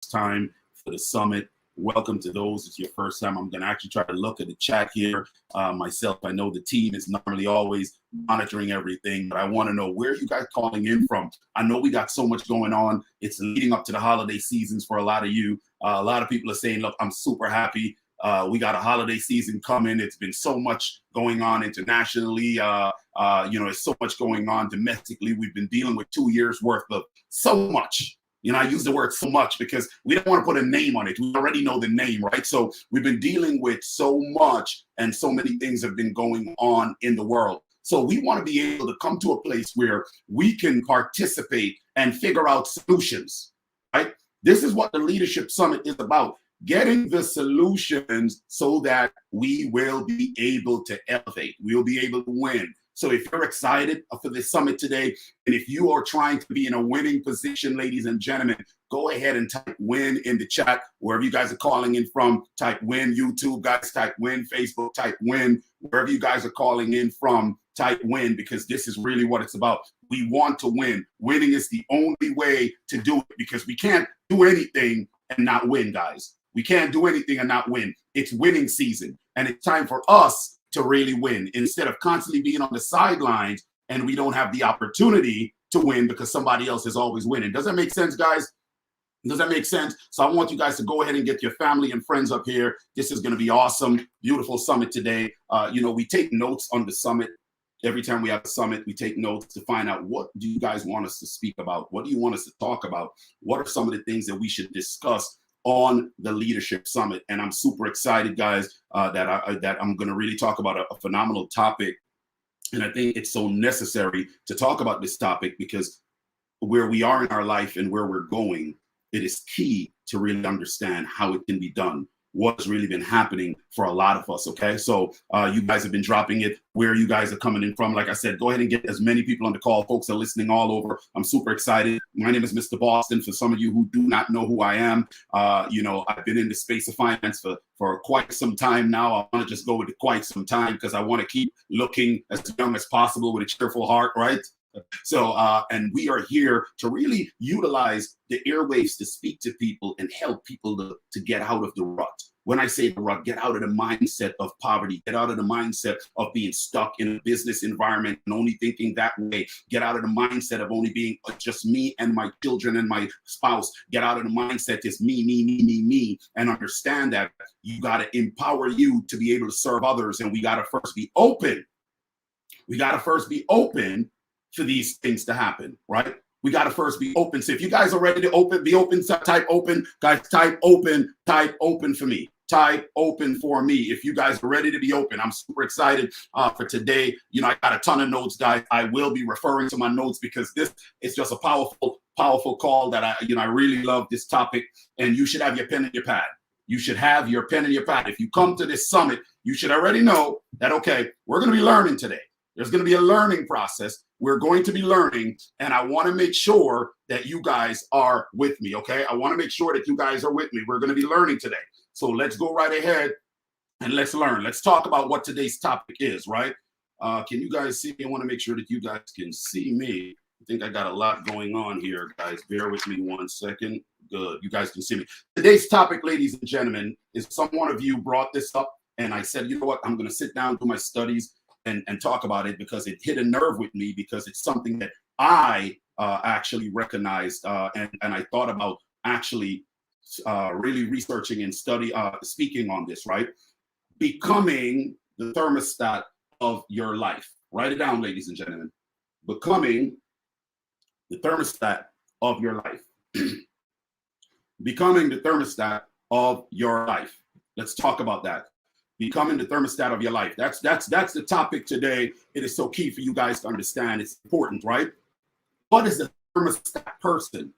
first time for the summit, welcome to those. It's your first time. I'm going to actually try to look at the chat here myself. I know the team is normally always monitoring everything, but I want to know where you guys calling in from. I know we got so much going on. It's leading up to the holiday seasons for a lot of you. A lot of people are saying, look, I'm super happy. We got a holiday season coming. It's been so much going on internationally. There's so much going on domestically. We've been dealing with 2 years worth of so much. I use the word so much because we don't want to put a name on it. We already know the name, right? So we've been dealing with so much, and so many things have been going on in the world. So we want to be able to come to a place where we can participate and figure out solutions, right? This is what the Leadership Summit is about. Getting the solutions so that we will be able to elevate. We'll be able to win. So if you're excited for this summit today, and if you are trying to be in a winning position, ladies and gentlemen, go ahead and type win in the chat. Wherever you guys are calling in from, type win. YouTube guys, type win. Facebook, type win. Wherever you guys are calling in from, type win, because this is really what it's about. We want to win. Winning is the only way to do it, because we can't do anything and not win, guys. We can't do anything and not win. It's winning season, and it's time for us to really win, instead of constantly being on the sidelines and we don't have the opportunity to win because somebody else is always winning. Does that make sense, guys? Does that make sense? So I want you guys to go ahead and get your family and friends up here. This is going to be awesome. Beautiful summit today. We take notes on the summit. Every time we have a summit, we take notes to find out, what do you guys want us to speak about? What do you want us to talk about? What are some of the things that we should discuss on the Leadership Summit? And I'm super excited, guys, that I'm going to really talk about a phenomenal topic. And I think it's so necessary to talk about this topic, because where we are in our life and where we're going, it is key to really understand how it can be done, what's really been happening for a lot of us. Okay, so you guys have been dropping it where you guys are coming in from. Like I said, go ahead and get as many people on the call. Folks are listening all over. I'm super excited. My name is Mr. Boston. For some of you who do not know who I am, I've been in the space of finance for quite some time now. I want to just go with quite some time, because I want to keep looking as young as possible with a cheerful heart, right? So, and we are here to really utilize the airwaves to speak to people and help people to get out of the rut. When I say the rut, get out of the mindset of poverty, get out of the mindset of being stuck in a business environment and only thinking that way. Get out of the mindset of only being just me and my children and my spouse. Get out of the mindset it's me, and understand that you got to empower you to be able to serve others. And we got to first be open. We got to first be open for these things to happen, right? We got to first be open. So if you guys are ready to be open, type open. Guys, type open for me. Type open for me if you guys are ready to be open. I'm super excited for today. I got a ton of notes, guys. I will be referring to my notes, because this is just a powerful call that I really love this topic. And you should have your pen and your pad. You should have your pen and your pad. If you come to this summit, you should already know that, okay, we're going to be learning today. There's going to be a learning process. We're going to be learning, and I want to make sure that you guys are with me, okay? I want to make sure that you guys are with me. We're going to be learning today. So let's go right ahead and let's learn. Let's talk about what today's topic is, right? Can you guys see me? I want to make sure that you guys can see me. I think I got a lot going on here, guys. Bear with me 1 second. Good. You guys can see me. Today's topic, ladies and gentlemen, is someone of you brought this up, and I said, you know what? I'm going to sit down, do my studies, and talk about it, because it hit a nerve with me, because it's something that I actually recognized and I thought about actually really researching and speaking on this, right? Becoming the thermostat of your life. Write it down, ladies and gentlemen. Becoming the thermostat of your life. Becoming the thermostat of your life. Let's talk about that. Becoming the thermostat of your life. That's the topic today. It is so key for you guys to understand. It's important, right? What is a thermostat person?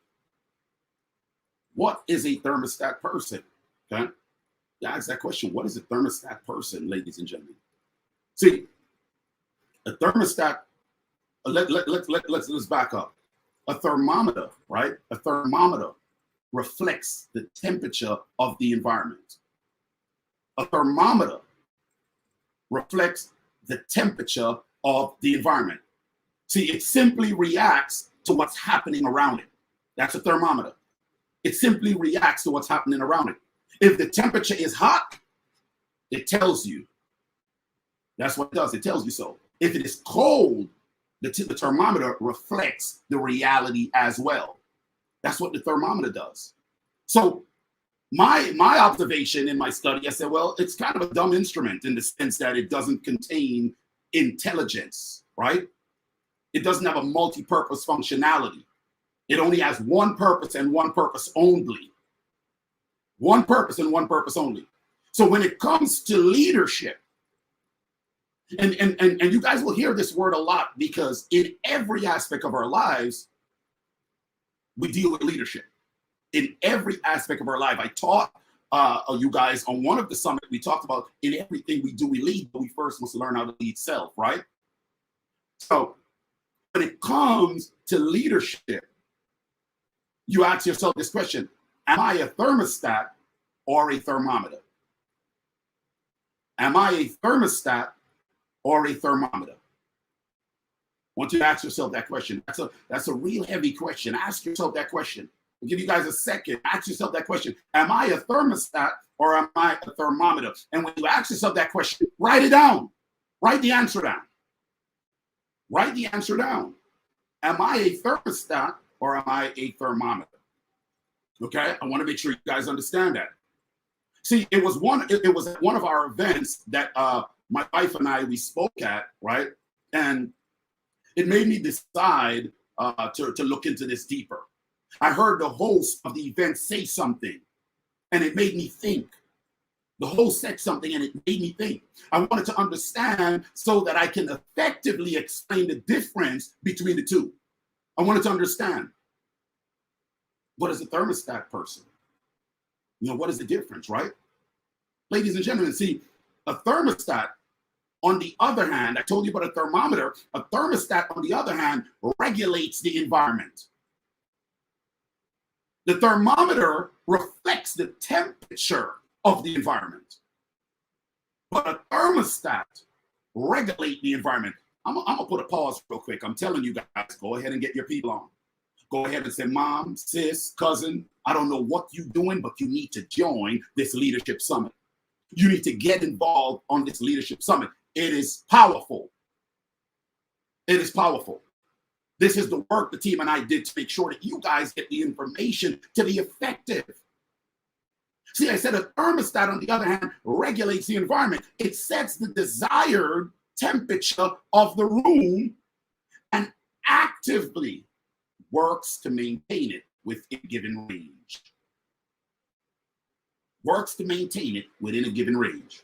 What is a thermostat person? Okay. Ask that question. What is a thermostat person, ladies and gentlemen? See, a thermostat, let's back up. A thermometer, right? A thermometer reflects the temperature of the environment. A thermometer reflects the temperature of the environment. See, it simply reacts to what's happening around it. That's a thermometer. It simply reacts to what's happening around it. If the temperature is hot, it tells you. That's what it does. It tells you so. If it is cold, the thermometer reflects the reality as well. That's what the thermometer does. So my observation in my study, I said, well, it's kind of a dumb instrument in the sense that it doesn't contain intelligence, right? It doesn't have a multi-purpose functionality. It only has one purpose and one purpose only. One purpose and one purpose only. So when it comes to leadership, and you guys will hear this word a lot because in every aspect of our lives, we deal with leadership. In every aspect of our life. I taught you guys on one of the summits, we talked about in everything we do, we lead, but we first must learn how to lead self, right? So when it comes to leadership, you ask yourself this question: am I a thermostat or a thermometer? Am I a thermostat or a thermometer? I want you to ask yourself that question. That's a real heavy question. Ask yourself that question. I'll give you guys a second. Ask yourself that question. Am I a thermostat or am I a thermometer? And when you ask yourself that question, write it down. Write the answer down. Write the answer down. Am I a thermostat or am I a thermometer? Okay, I want to make sure you guys understand that. See, it was at one of our events that my wife and I, we spoke at, right? And it made me decide to look into this deeper. I heard the host of the event say something, and it made me think. The host said something, and it made me think. I wanted to understand so that I can effectively explain the difference between the two. I wanted to understand, what is a thermostat person? You know, what is the difference, right? Ladies and gentlemen, see, a thermostat, on the other hand, I told you about a thermometer. A thermostat, on the other hand, regulates the environment. The thermometer reflects the temperature of the environment. But a thermostat regulates the environment. I'm gonna put a pause real quick. I'm telling you guys, go ahead and get your people on. Go ahead and say, mom, sis, cousin, I don't know what you're doing, but you need to join this leadership summit. You need to get involved on this leadership summit. It is powerful. It is powerful. This is the work the team and I did to make sure that you guys get the information to be effective. See, I said a thermostat, on the other hand, regulates the environment. It sets the desired temperature of the room and actively works to maintain it within a given range. Works to maintain it within a given range.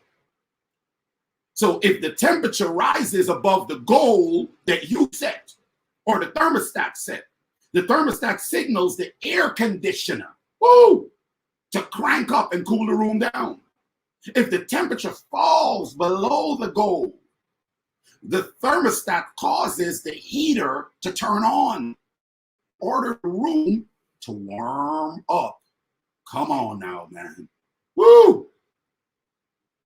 So if the temperature rises above the goal that you set, or the thermostat set, the thermostat signals the air conditioner, to crank up and cool the room down. If the temperature falls below the goal, the thermostat causes the heater to turn on, order the room to warm up. Come on now, man. Woo!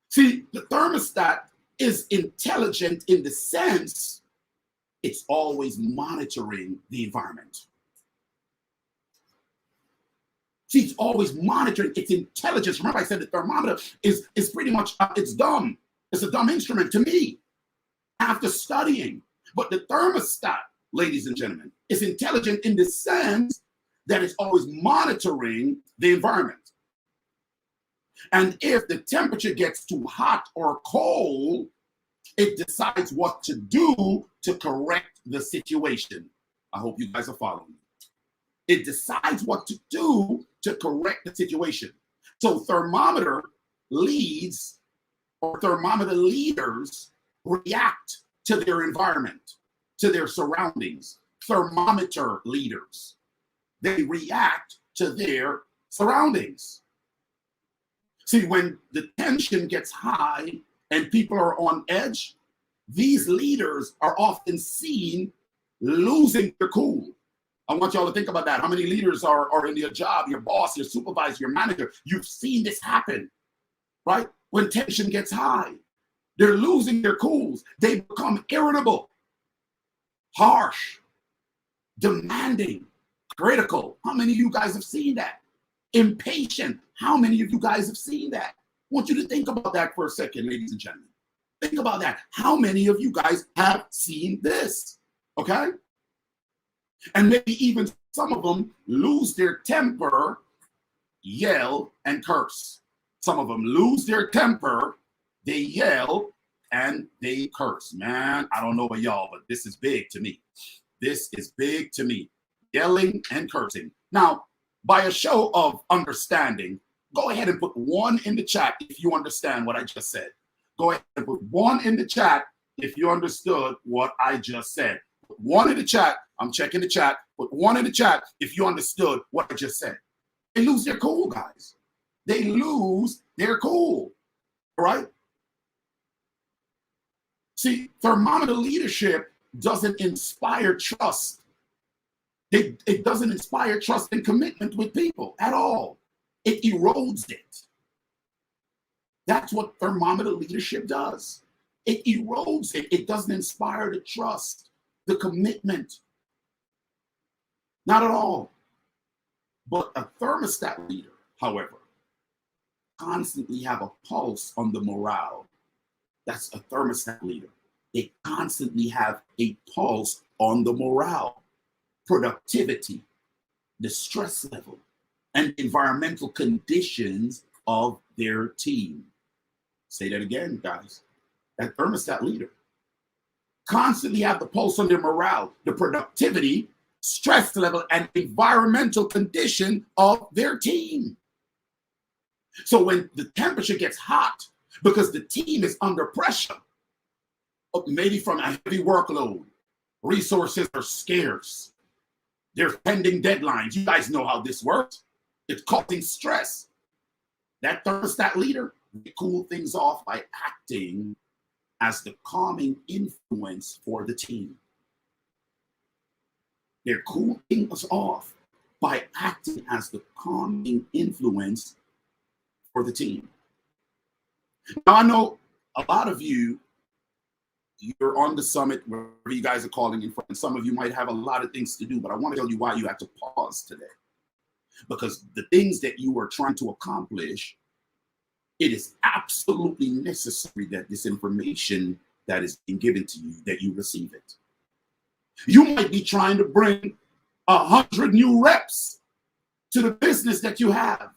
See, the thermostat is intelligent in the sense it's always monitoring the environment. See, it's always monitoring its intelligence. Remember, I said the thermometer is pretty much, it's dumb. It's a dumb instrument to me after studying. But the thermostat, ladies and gentlemen, is intelligent in the sense that it's always monitoring the environment. And if the temperature gets too hot or cold, it decides what to do to correct the situation. I hope you guys are following me. It decides what to do to correct the situation. So thermometer leads, or thermometer leaders, react to their environment, to their surroundings. Thermometer leaders, they react to their surroundings. See, when the tension gets high and people are on edge, these leaders are often seen losing their cool. I want y'all to think about that. How many leaders are in your job, your boss, your supervisor, your manager? You've seen this happen, right? When tension gets high, they're losing their cools. They become irritable, harsh, demanding, critical. How many of you guys have seen that? Impatient. How many of you guys have seen that? I want you to think about that for a second, ladies and gentlemen. Think about that. How many of you guys have seen this? Okay? And maybe even some of them lose their temper, yell, and curse. Some of them lose their temper, they yell, and they curse. Man, I don't know about y'all, but this is big to me. This is big to me. Yelling and cursing. Now, by a show of understanding, go ahead and put 1 in the chat if you understand what I just said. Go ahead and put 1 in the chat if you understood what I just said. Put 1 in the chat. I'm checking the chat. Put 1 in the chat if you understood what I just said. They lose their cool, guys. They lose their cool. All right? See, thermometer leadership doesn't inspire trust. It doesn't inspire trust and commitment with people at all. It erodes it. That's what thermometer leadership does. It erodes it. It doesn't inspire the trust, the commitment. Not at all. But a thermostat leader, however, constantly have a pulse on the morale. That's a thermostat leader. They constantly have a pulse on the morale, productivity, the stress level, and environmental conditions of their team. Say that again, guys. That thermostat leader constantly have the pulse on their morale, the productivity, stress level, and environmental condition of their team. So when the temperature gets hot because the team is under pressure, maybe from a heavy workload, resources are scarce, there's pending deadlines. You guys know how this works. It's causing stress. That thermostat leader, they cool things off by acting as the calming influence for the team. They're cooling us off by acting as the calming influence for the team. Now, I know a lot of you, you're on the summit where you guys are calling in from, and some of you might have a lot of things to do, but I want to tell you why you have to pause today. Because the things that you are trying to accomplish, it is absolutely necessary that this information that is being given to you, that you receive it. You might be trying to bring 100 new reps to the business that you have.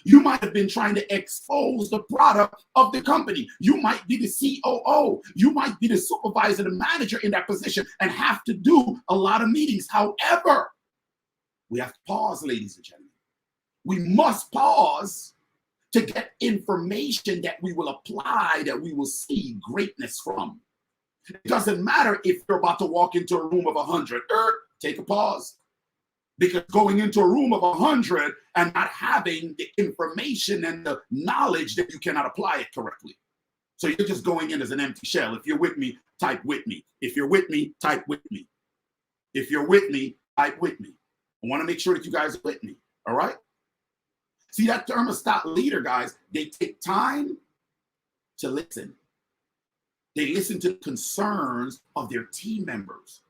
You might have been trying to expose the product of the company. You might be the COO. You might be the supervisor, the manager in that position, and have to do a lot of meetings. However, we have to pause, ladies and gentlemen. We must pause to get information that we will apply, that we will see greatness from. It doesn't matter if you're about to walk into a room of 100. Take a pause. Because going into a room of 100 and not having the information and the knowledge, that you cannot apply it correctly. So you're just going in as an empty shell. If you're with me, type with me. If you're with me, type with me. If you're with me, type with me. I want to make sure that you guys are with me. All right? See, that thermostat leader, guys, they take time to listen. They listen to the concerns of their team members,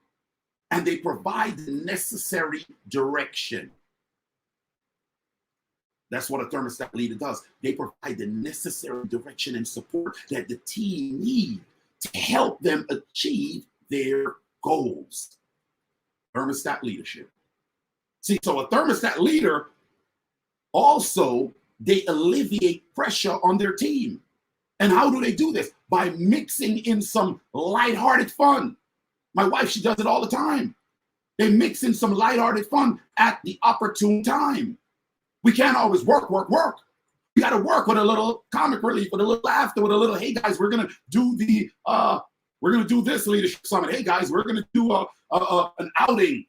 and they provide the necessary direction. That's what a thermostat leader does. They provide the necessary direction and support that the team needs to help them achieve their goals. Thermostat leadership. See, so a thermostat leader also, they alleviate pressure on their team. And how do they do this? By mixing in some lighthearted fun. My wife, she does it all the time. They mix in some lighthearted fun at the opportune time. We can't always work. We got to work with a little comic relief, with a little laughter, with a little, hey guys, we're gonna do this leadership summit. Hey guys, we're gonna do an outing.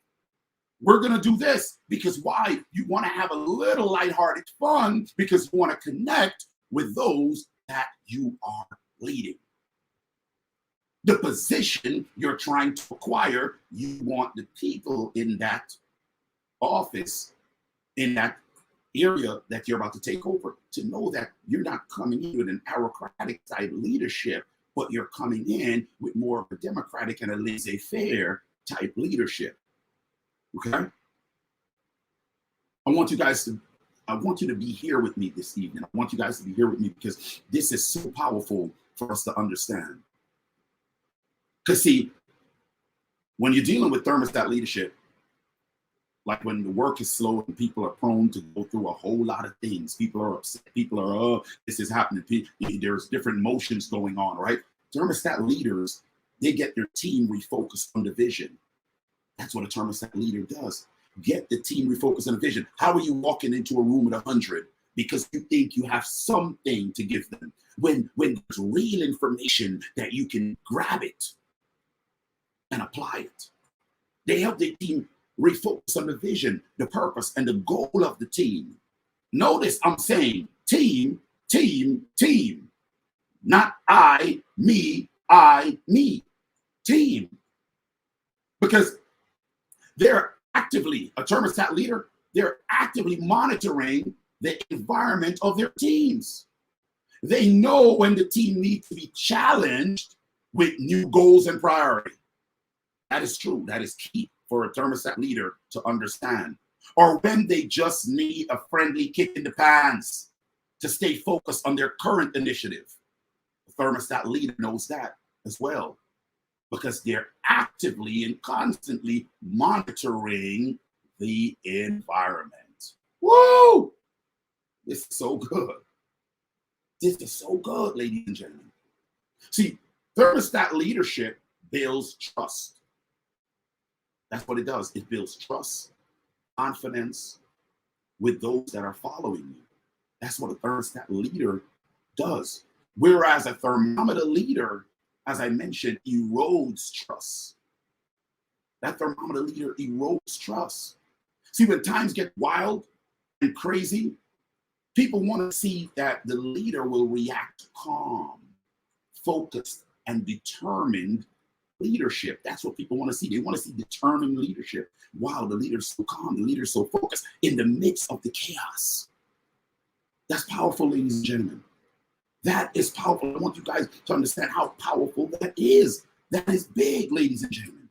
We're gonna do this because why? You want to have a little lighthearted fun because you want to connect with those that you are leading. The position you're trying to acquire, you want the people in that office, in that area that you're about to take over, to know that you're not coming in with an aristocratic type leadership, but you're coming in with more of a democratic and a laissez-faire type leadership. Okay? I want you guys to I want you to be here with me this evening. I want you guys to be here with me because this is so powerful for us to understand. Because see, when you're dealing with thermostat leadership, like when the work is slow and people are prone to go through a whole lot of things, people are upset, people are, oh, this is happening. There's different motions going on, right? Thermostat leaders, they get their team refocused on the vision. That's what a thermostat leader does. Get the team refocused on the vision. How are you walking into a room with 100 because you think you have something to give them when there's real information that you can grab it and apply it? They help the team refocus on the vision, the purpose, and the goal of the team. Notice I'm saying team, team, team. Not I, me, team. Because they're actively, a thermostat leader, they're actively monitoring the environment of their teams. They know when the team needs to be challenged with new goals and priority. That is true. That is key for a thermostat leader to understand. Or when they just need a friendly kick in the pants to stay focused on their current initiative. The thermostat leader knows that as well, because they're actively and constantly monitoring the environment. Woo! This is so good. This is so good, ladies and gentlemen. See, thermostat leadership builds trust. That's what it does. It builds trust, confidence with those that are following you. That's what a thermostat leader does. Whereas a thermometer leader, as I mentioned, erodes trust. That thermometer leader erodes trust. See, when times get wild and crazy, people want to see that the leader will react calm, focused, and determined leadership. That's what people want to see. They want to see determined leadership. Wow, the leader's so calm, the leader's so focused in the midst of the chaos. That's powerful, ladies and gentlemen. That is powerful. I want you guys to understand how powerful that is. That is big, ladies and gentlemen.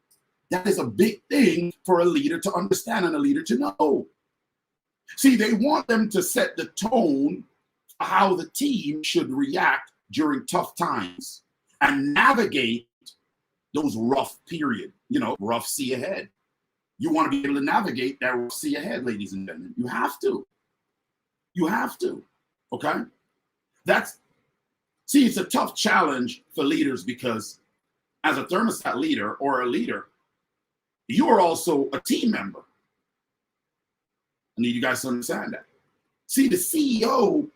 That is a big thing for a leader to understand and a leader to know. See, they want them to set the tone for how the team should react during tough times and navigate those rough period, rough sea ahead. You want to be able to navigate that rough sea ahead, ladies and gentlemen. You have to. You have to. Okay? It's a tough challenge for leaders because as a thermostat leader or a leader, you are also a team member. I need you guys to understand that. See, the CEO,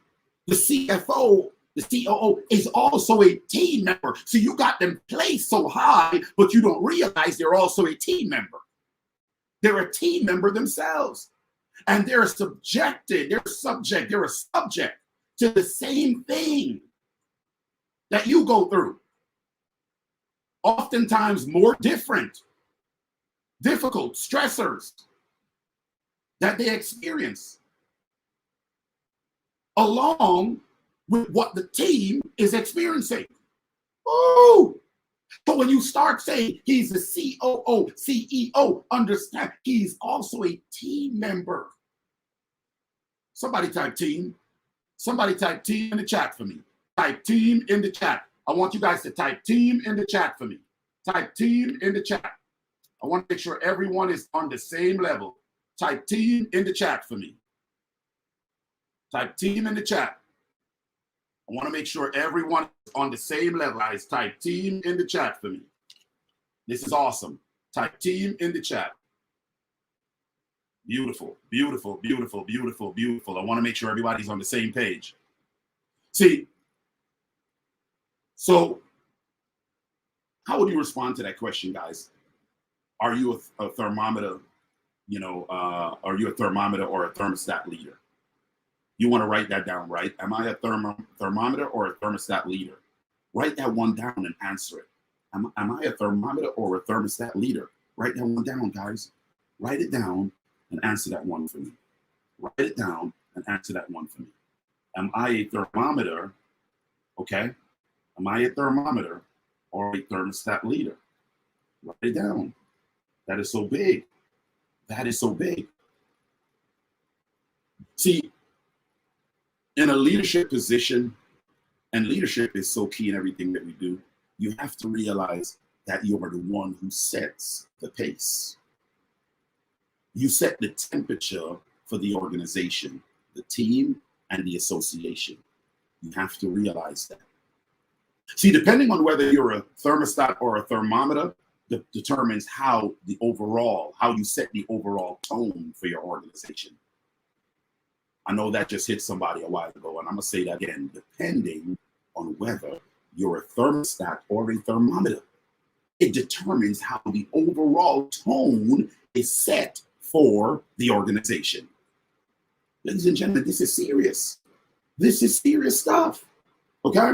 the CFO, the COO is also a team member. So you got them placed so high, but you don't realize they're also a team member. They're a team member themselves. And they're subject to the same thing that you go through. Oftentimes more difficult stressors that they experience, along with what the team is experiencing. Oh, so when you start saying he's the COO, CEO, understand he's also a team member. Somebody type team. Somebody type team in the chat for me. Type team in the chat. I want you guys to type team in the chat for me. Type team in the chat. I want to make sure everyone is on the same level. Type team in the chat for me. Type team in the chat. I want to make sure everyone is on the same level. Guys, type team in the chat for me. This is awesome. Type team in the chat. Beautiful, beautiful, beautiful, beautiful, beautiful. I want to make sure everybody's on the same page. See, so how would you respond to that question, guys? Are you a thermometer, are you a thermometer or a thermostat leader? You want to write that down, right? Am I a thermometer or a thermostat leader? Write that one down and answer it. Am I a thermometer or a thermostat leader? Write that one down, guys. Write it down and answer that one for me. Write it down and answer that one for me. Am I a thermometer? Okay. Am I a thermometer or a thermostat leader? Write it down. That is so big. That is so big. See, In a leadership position, and leadership is so key in everything that we do, you have to realize that you are the one who sets the pace. You set the temperature for the organization, the team, and the association. You have to realize that. See, depending on whether you're a thermostat or a thermometer, determines how you set the overall tone for your organization. I know that just hit somebody a while ago, and I'm gonna say that again, depending on whether you're a thermostat or a thermometer. It determines how the overall tone is set for the organization. Ladies and gentlemen, this is serious. This is serious stuff, okay?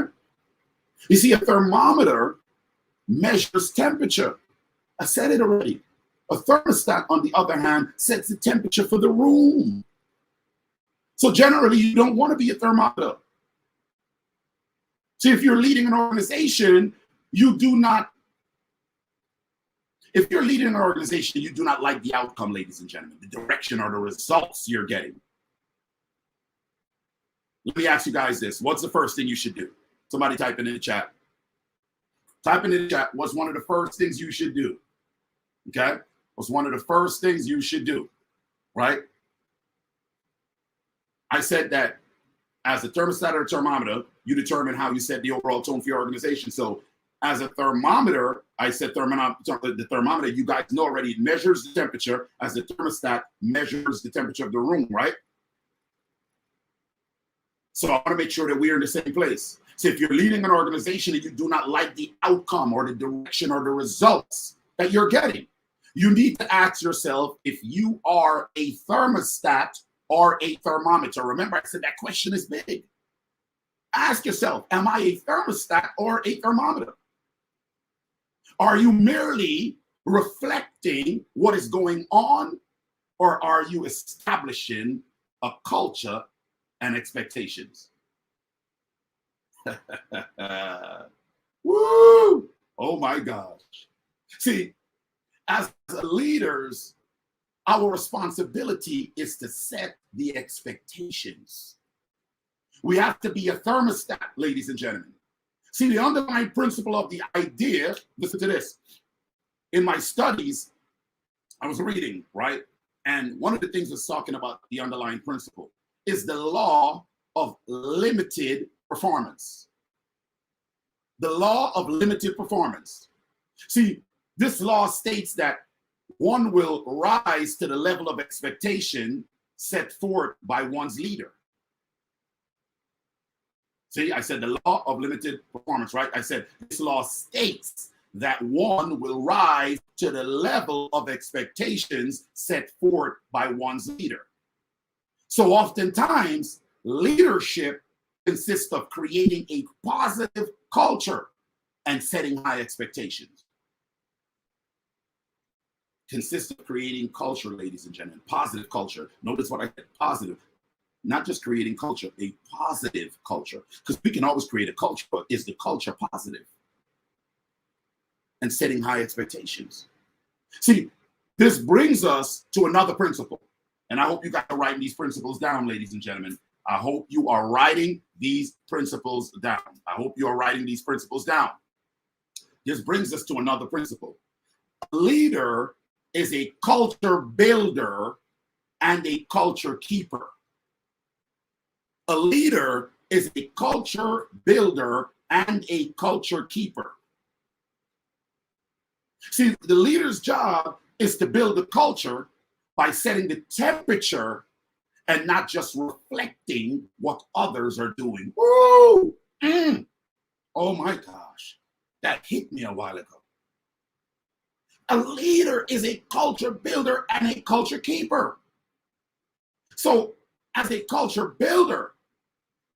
You see, a thermometer measures temperature. I said it already. A thermostat, on the other hand, sets the temperature for the room. So generally, you don't want to be a thermometer. See, if you're leading an organization, if you're leading an organization, you do not like the outcome, ladies and gentlemen, the direction or the results you're getting. Let me ask you guys this. What's the first thing you should do? Somebody type it in the chat. Type in the chat. What's one of the first things you should do? Okay? What's one of the first things you should do? Right? I said that as a thermostat or a thermometer, you determine how you set the overall tone for your organization. So as a thermometer, I said the thermometer, you guys know already, it measures the temperature. As the thermostat measures the temperature of the room, right? So I want to make sure that we're in the same place. So if you're leading an organization and you do not like the outcome or the direction or the results that you're getting, you need to ask yourself if you are a thermostat or a thermometer. Remember, I said that question is big. Ask yourself, am I a thermostat or a thermometer? Are you merely reflecting what is going on, or are you establishing a culture and expectations? Woo! Oh my gosh. See, as leaders, our responsibility is to set the expectations. We have to be a thermostat, ladies and gentlemen. See, the underlying principle of the idea, listen to this. In my studies, I was reading, right? And one of the things that's talking about the underlying principle is the law of limited performance. The law of limited performance. See, this law states that one will rise to the level of expectation set forth by one's leader. See, I said the law of limited performance, right? I said this law states that one will rise to the level of expectations set forth by one's leader. So oftentimes, leadership consists of creating a positive culture and setting high expectations. Consists of creating culture, ladies and gentlemen, positive culture. Notice what I said, positive. Not just creating culture, a positive culture. Because we can always create a culture, but is the culture positive? And setting high expectations. See, this brings us to another principle. And I hope you guys are writing these principles down, ladies and gentlemen. I hope you are writing these principles down. I hope you are writing these principles down. This brings us to another principle. A leader is a culture builder and a culture keeper. A leader is a culture builder and a culture keeper. See, the leader's job is to build a culture by setting the temperature and not just reflecting what others are doing. Woo! Oh my gosh, that hit me a while ago. A leader is a culture builder and a culture keeper. So as a culture builder,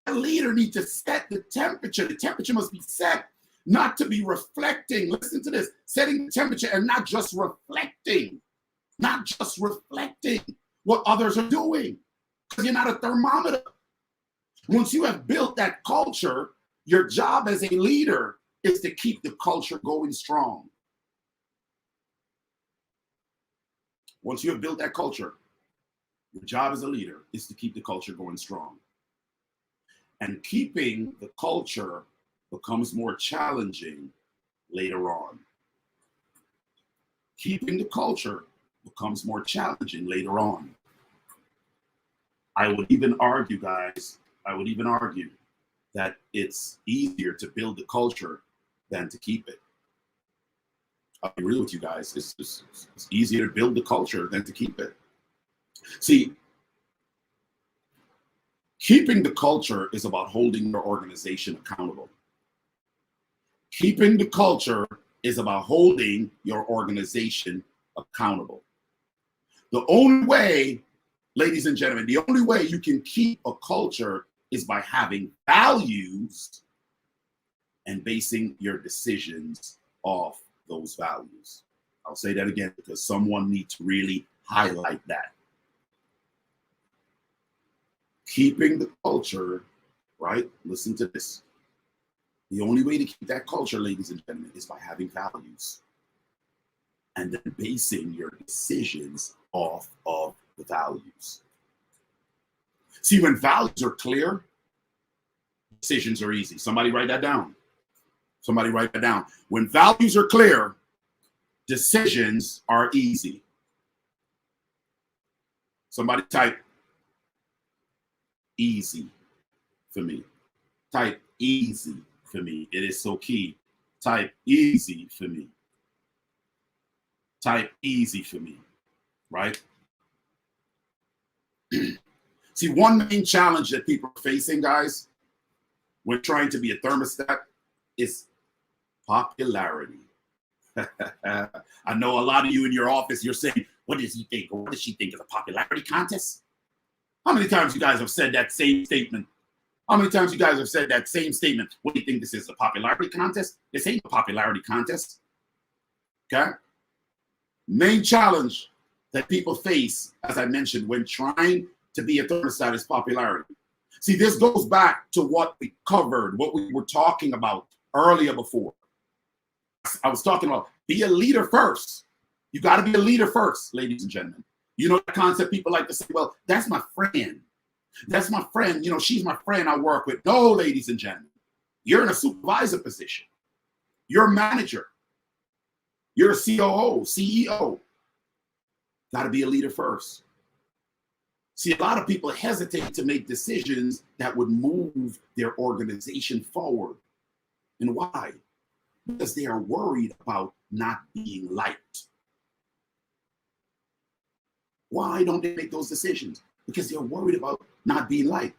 a leader needs to set the temperature. The temperature must be set not to be reflecting. Listen to this, setting the temperature and not just reflecting what others are doing, because you're not a thermometer. Once you have built that culture, your job as a leader is to keep the culture going strong. Once you have built that culture, your job as a leader is to keep the culture going strong. And keeping the culture becomes more challenging later on. Keeping the culture becomes more challenging later on. I would even argue, guys, I would even argue that it's easier to build the culture than to keep it. I'll be real with you guys. It's easier to build the culture than to keep it. See, keeping the culture is about holding your organization accountable. Keeping the culture is about holding your organization accountable. The only way, ladies and gentlemen, the only way you can keep a culture is by having values and basing your decisions off those values. I'll say that again because someone needs to really highlight that. Keeping the culture, right? Listen to this. The only way to keep that culture, ladies and gentlemen, is by having values and then basing your decisions off of the values. See, when values are clear, decisions are easy. Somebody write that down. Somebody write that down. When values are clear, decisions are easy. Somebody type easy for me. Type easy for me. It is so key. Type easy for me. Type easy for me, right? See, one main challenge that people are facing, guys, when trying to be a thermostat is popularity. I know a lot of you in your office, you're saying, what does he think? Or what does she think? Is a popularity contest? How many times you guys have said that same statement? How many times you guys have said that same statement? What do you think this is, a popularity contest? This ain't a popularity contest. Okay? Main challenge that people face, as I mentioned, when trying to be a thermostat is popularity. See, this goes back to what we covered, what we were talking about earlier before. I was talking about be a leader first. You got to be a leader first, ladies and gentlemen. You know the concept people like to say, well, that's my friend. That's my friend. You know, she's my friend I work with. No, ladies and gentlemen, you're in a supervisor position. You're a manager. You're a COO, CEO. Got to be a leader first. See, a lot of people hesitate to make decisions that would move their organization forward. And why? Because they are worried about not being liked. Why don't they make those decisions? Because they're worried about not being liked.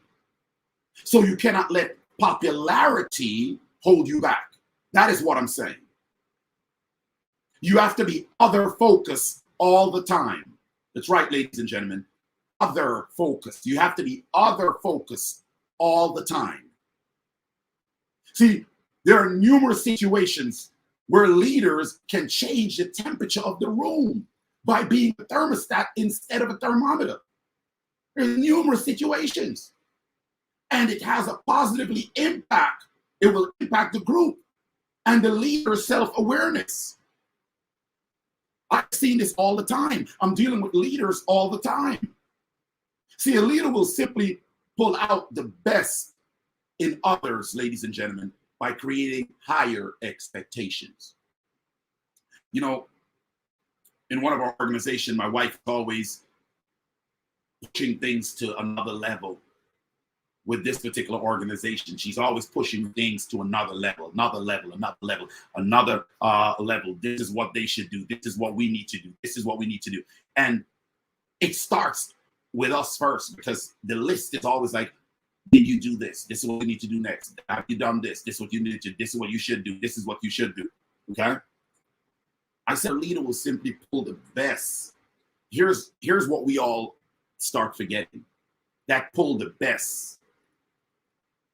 So you cannot let popularity hold you back. That is what I'm saying. You have to be other focused all the time. That's right, ladies and gentlemen. Other focused. You have to be other focused all the time. See, there are numerous situations where leaders can change the temperature of the room by being a thermostat instead of a thermometer. There are numerous situations. And it has a positively impact. It will impact the group and the leader's self-awareness. I've seen this all the time. I'm dealing with leaders all the time. See, a leader will simply pull out the best in others, ladies and gentlemen, by creating higher expectations. You know, in one of our organizations, my wife is always pushing things to another level. With this particular organization, she's always pushing things to another level, another level, another level, another level. This is what they should do. This is what we need to do. This is what we need to do. And it starts with us first, because the list is always like, did you do this? This is what we need to do next. Have you done this? This is what you need to do. This is what you should do. This is what you should do. Okay? I said a leader will simply pull the best. Here's what we all start forgetting. That pull the best.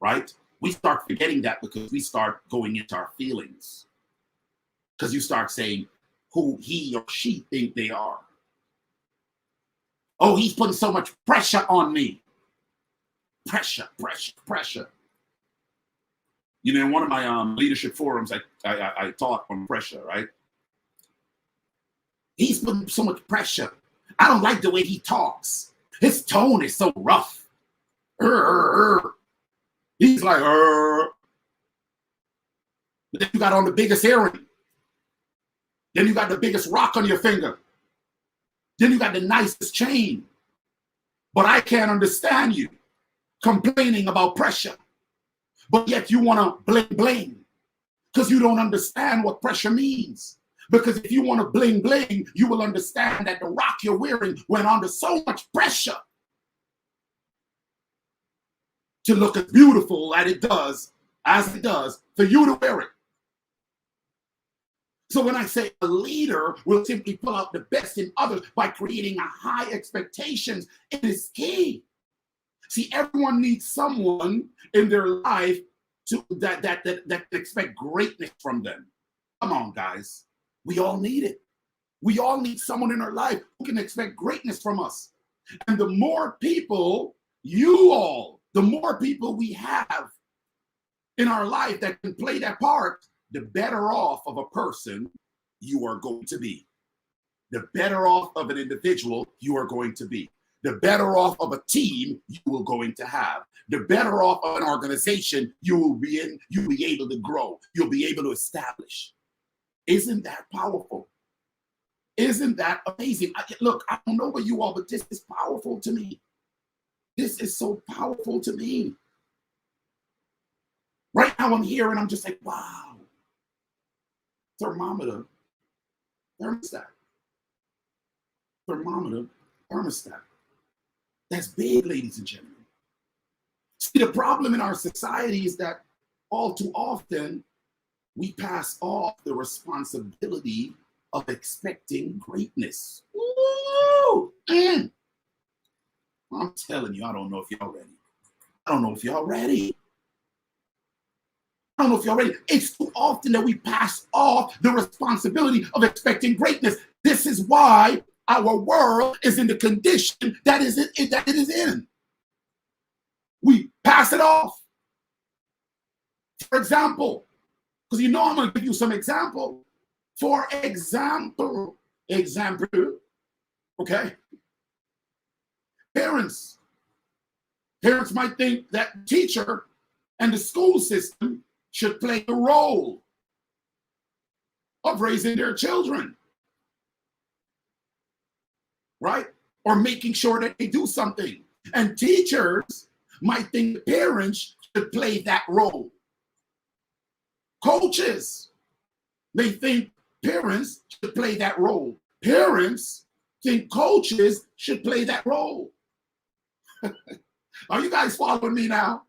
Right? We start forgetting that because we start going into our feelings. Because you start saying who he or she think they are. Oh, he's putting so much pressure on me. Pressure, pressure, pressure. You know, in one of my leadership forums, I taught on pressure, right? He's putting so much pressure. I don't like the way he talks. His tone is so rough. He's like, but then you got on the biggest earring. Then you got the biggest rock on your finger. Then you got the nicest chain. But I can't understand you complaining about pressure. But yet you want to bling bling because you don't understand what pressure means. Because if you want to bling bling, you will understand that the rock you're wearing went under so much pressure to look as beautiful as it does for you to wear it. So when I say a leader will simply pull out the best in others by creating a high expectations, it is key. See, everyone needs someone in their life that expect greatness from them. Come on, guys. We all need it. We all need someone in our life who can expect greatness from us. And the more people, the more people we have in our life that can play that part, the better off of a person you are going to be. The better off of an individual you are going to be. The better off of a team you are going to have. The better off of an organization you will be in, you'll be able to grow. You'll be able to establish. Isn't that powerful? Isn't that amazing? Look, I don't know about you all, but this is powerful to me. This is so powerful to me. Right now I'm here and I'm just like, wow. Thermometer, thermostat. Thermometer, thermostat. That's big, ladies and gentlemen. See, the problem in our society is that all too often we pass off the responsibility of expecting greatness. Woo! I'm telling you, I don't know if y'all ready. I don't know if y'all ready. I don't know if y'all ready. It's too often that we pass off the responsibility of expecting greatness. This is why our world is in the condition that it is in. We pass it off. For example, because you know I'm going to give you some example. For example, okay? Parents might think that teacher and the school system should play the role of raising their children, right? Or making sure that they do something. And teachers might think the parents should play that role. Coaches, they think parents should play that role. Parents think coaches should play that role. Are you guys following me now?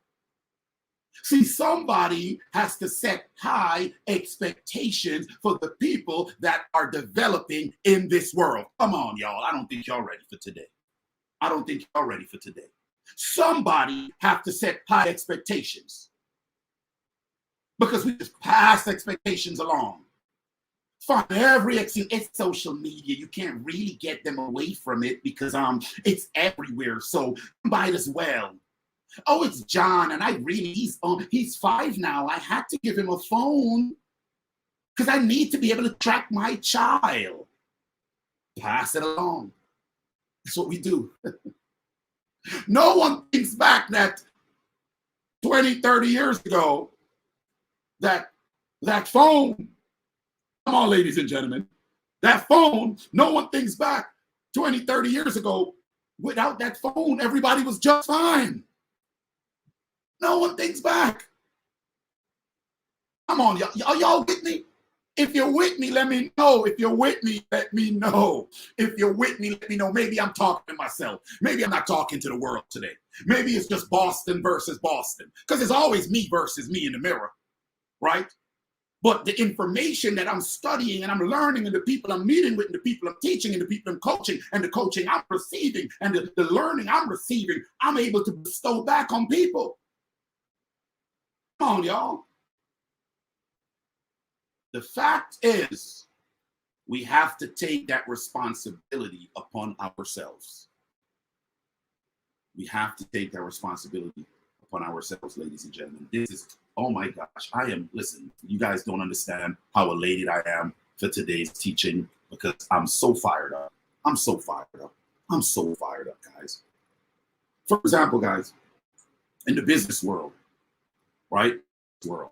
See, somebody has to set high expectations for the people that are developing in this world. Come on, y'all. I don't think y'all ready for today. I don't think y'all ready for today. Somebody have to set high expectations because we just pass expectations along. Find it's social media. You can't really get them away from it because it's everywhere. So might as well. Oh, it's John, and he's 5 now. I had to give him a phone because I need to be able to track my child. Pass it along. That's what we do. No one thinks back that 20, 30 years ago, that phone, come on, ladies and gentlemen, that phone, no one thinks back 20, 30 years ago, without that phone, everybody was just fine. No one thinks back. Come on, y'all. Are y'all with me? If you're with me, let me know. If you're with me, let me know. If you're with me, let me know. Maybe I'm talking to myself. Maybe I'm not talking to the world today. Maybe it's just Boston versus Boston. Because it's always me versus me in the mirror, right? But the information that I'm studying and I'm learning and the people I'm meeting with and the people I'm teaching and the people I'm coaching and the coaching I'm receiving and the learning I'm receiving, I'm able to bestow back on people. Come on, y'all. The fact is, we have to take that responsibility upon ourselves. We have to take that responsibility upon ourselves, ladies and gentlemen. This is, oh my gosh, listen, you guys don't understand how elated I am for today's teaching because I'm so fired up. I'm so fired up. I'm so fired up, guys. For example, guys, in the business world, right? World.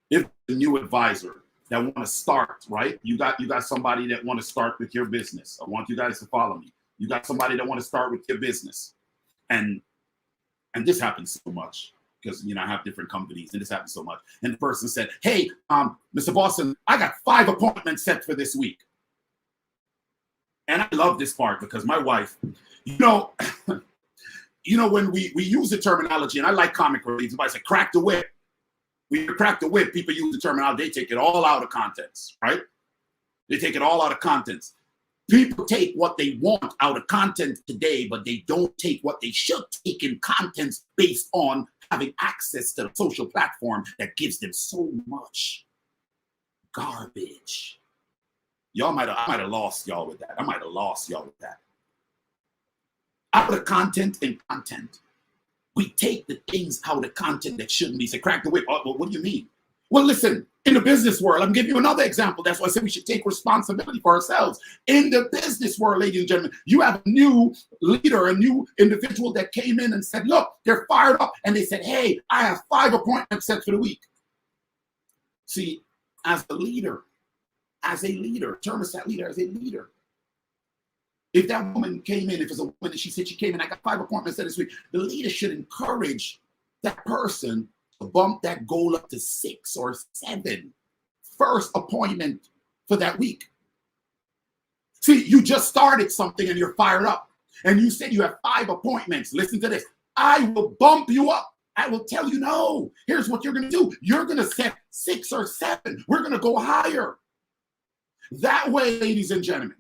If a new advisor that want to start, right? You got somebody that want to start with your business. I want you guys to follow me. You got somebody that want to start with your business, and this happens so much because I have different companies, and this happens so much. And the person said, "Hey, Mr. Boston, I got 5 appointments set for this week." And I love this part because my wife, when we use the terminology, and I like comic relief, somebody said, "Crack the whip." We crack the whip, people use the terminology, they take it all out of context, right? They take it all out of context. People take what they want out of content today, but they don't take what they should take in contents based on having access to the social platform that gives them so much garbage. I might have lost y'all with that. Out of content and content. We take the things out of content that shouldn't be. Say, crack the whip. Oh, well, what do you mean? Well, listen, in the business world, I'm giving you another example. That's why I said we should take responsibility for ourselves. In the business world, ladies and gentlemen, you have a new leader, a new individual that came in and said, look, they're fired up. And they said, hey, I have 5 appointments set for the week. See, as a leader, thermostat leader, as a leader, if that woman came in, if it's a woman and she said she came in, I got 5 appointments this week, the leader should encourage that person to bump that goal up to 6 or 7 first appointment for that week. See, you just started something and you're fired up. And you said you have 5 appointments. Listen to this. I will bump you up. I will tell you, no, here's what you're going to do. You're going to set 6 or 7. We're going to go higher. That way, ladies and gentlemen,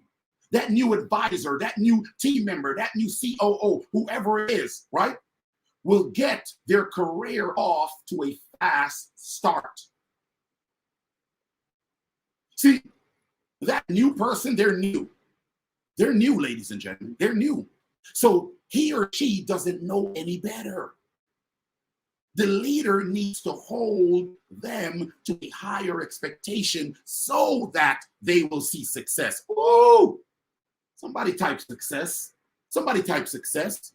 that new advisor, that new team member, that new COO, whoever it is, right, will get their career off to a fast start. See, that new person, they're new. They're new, ladies and gentlemen. They're new. So he or she doesn't know any better. The leader needs to hold them to a higher expectation so that they will see success. Ooh! Somebody type success. Somebody type success.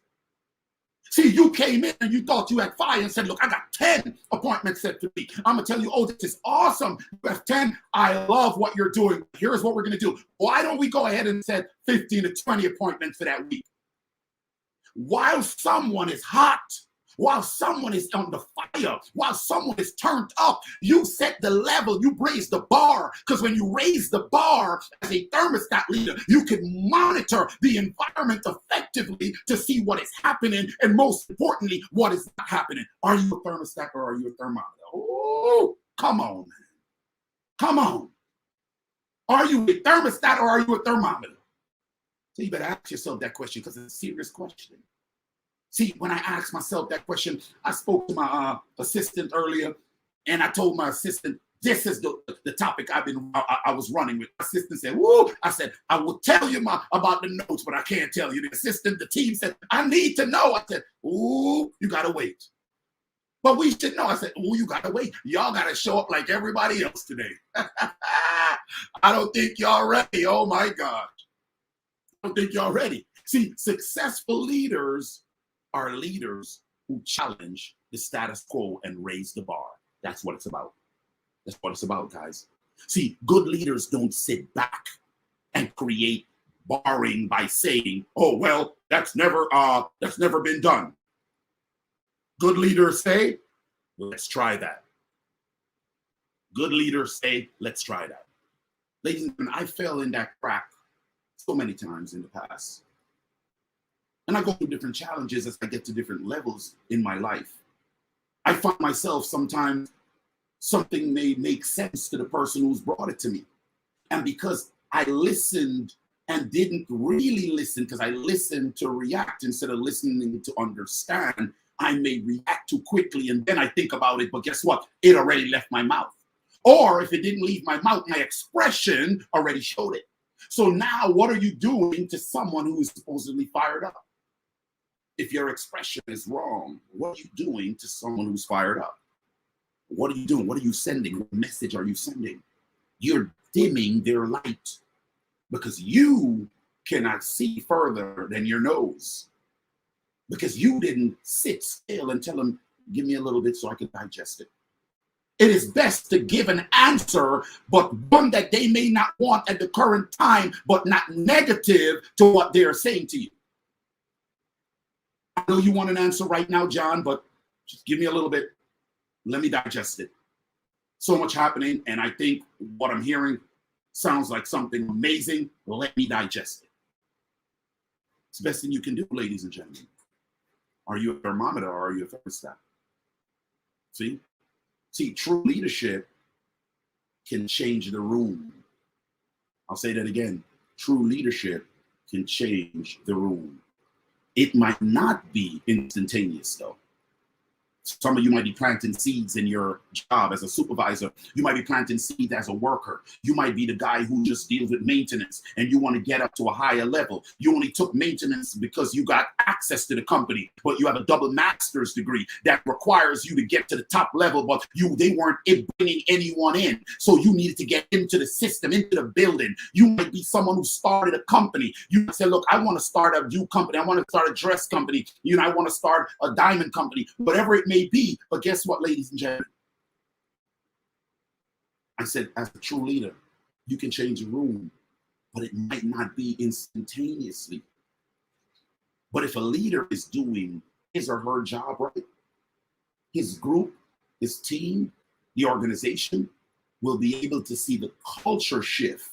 See, you came in and you thought you had 5 and said, look, I got 10 appointments set for me. I'm going to tell you, oh, this is awesome. You have 10. I love what you're doing. Here's what we're going to do. Why don't we go ahead and set 15 to 20 appointments for that week? While someone is hot, while someone is on the fire, while someone is turned up, you set the level, you raise the bar. Because when you raise the bar as a thermostat leader, you can monitor the environment effectively to see what is happening and, most importantly, what is not happening. Are you a thermostat or are you a thermometer? Oh, come on, man. Come on. Are you a thermostat or are you a thermometer? So you better ask yourself that question because it's a serious question. See, when I asked myself that question, I spoke to my assistant earlier, and I told my assistant, this is the topic I was running with. My assistant said, woo! I said, I will tell you about the notes, but I can't tell you. The assistant, the team said, I need to know. I said, ooh, you got to wait. But we should know. I said, ooh, you got to wait. Y'all got to show up like everybody else today. I don't think y'all ready. Oh, my God. I don't think y'all ready. See, successful leaders are leaders who challenge the status quo and raise the bar. That's what it's about. That's what it's about, guys. See, good leaders don't sit back and create barring by saying, oh, well, that's never been done. Good leaders say, let's try that. Good leaders say, let's try that. Ladies and gentlemen, I fell in that crack so many times in the past. And I go through different challenges as I get to different levels in my life. I find myself sometimes something may make sense to the person who's brought it to me. And because I listened and didn't really listen, because I listened to react instead of listening to understand, I may react too quickly and then I think about it, but guess what? It already left my mouth. Or if it didn't leave my mouth, my expression already showed it. So now what are you doing to someone who is supposedly fired up? If your expression is wrong, what are you doing to someone who's fired up? What are you doing? What are you sending? What message are you sending? You're dimming their light because you cannot see further than your nose. Because you didn't sit still and tell them, Give me a little bit so I can digest it. It is best to give an answer, but one that they may not want at the current time, but not negative to what they are saying to you. I know you want an answer right now, John, but just give me a little bit. Let me digest it. So much happening, and I think what I'm hearing sounds like something amazing. Let me digest it. It's the best thing you can do, ladies and gentlemen. Are you a thermometer or are you a thermostat? See? See, true leadership can change the room. I'll say that again. True leadership can change the room. It might not be instantaneous, though. Some of you might be planting seeds in your job as a supervisor. You might be planting seeds as a worker. You might be the guy who just deals with maintenance and you want to get up to a higher level. You only took maintenance because you got access to the company, but you have a double master's degree that requires you to get to the top level, but they weren't bringing anyone in. So you needed to get into the system, into the building. You might be someone who started a company. You might say, look, I want to start a new company. I want to start a dress company. I want to start a diamond company, whatever it may be. But guess what, ladies and gentlemen? I said, as a true leader, you can change a room, but it might not be instantaneously. But if a leader is doing his or her job right, his group, his team, the organization will be able to see the culture shift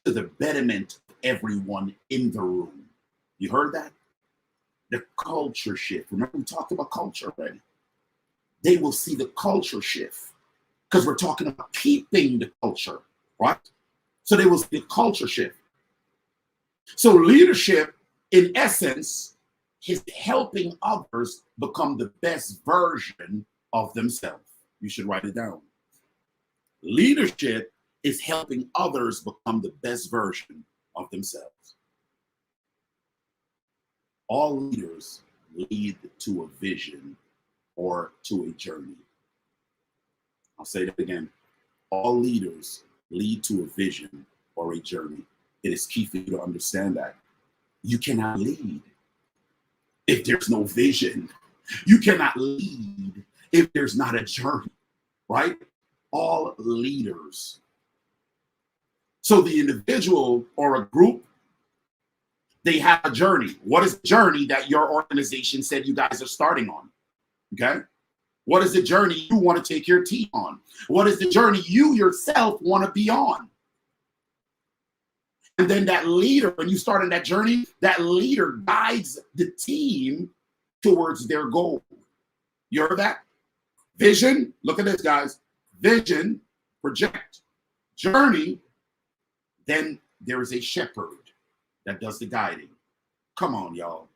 to the betterment of everyone in the room. You heard that? The culture shift. Remember, we talked about culture already. They will see the culture shift because we're talking about keeping the culture, right? So they will see the culture shift. So leadership, in essence, is helping others become the best version of themselves. You should write it down. Leadership is helping others become the best version of themselves. All leaders lead to a vision or to a journey. I'll say that again. All leaders lead to a vision or a journey. It is key for you to understand that. You cannot lead if there's no vision. You cannot lead if there's not a journey, right? All leaders. So the individual or a group, they have a journey. What is the journey that your organization said you guys are starting on? Okay. What is the journey you want to take your team on? What is the journey you yourself want to be on? And then that leader, when you start on that journey, that leader guides the team towards their goal. You heard that? Vision, look at this, guys. Vision, project, journey. Then there is a shepherd that does the guiding. Come on, y'all.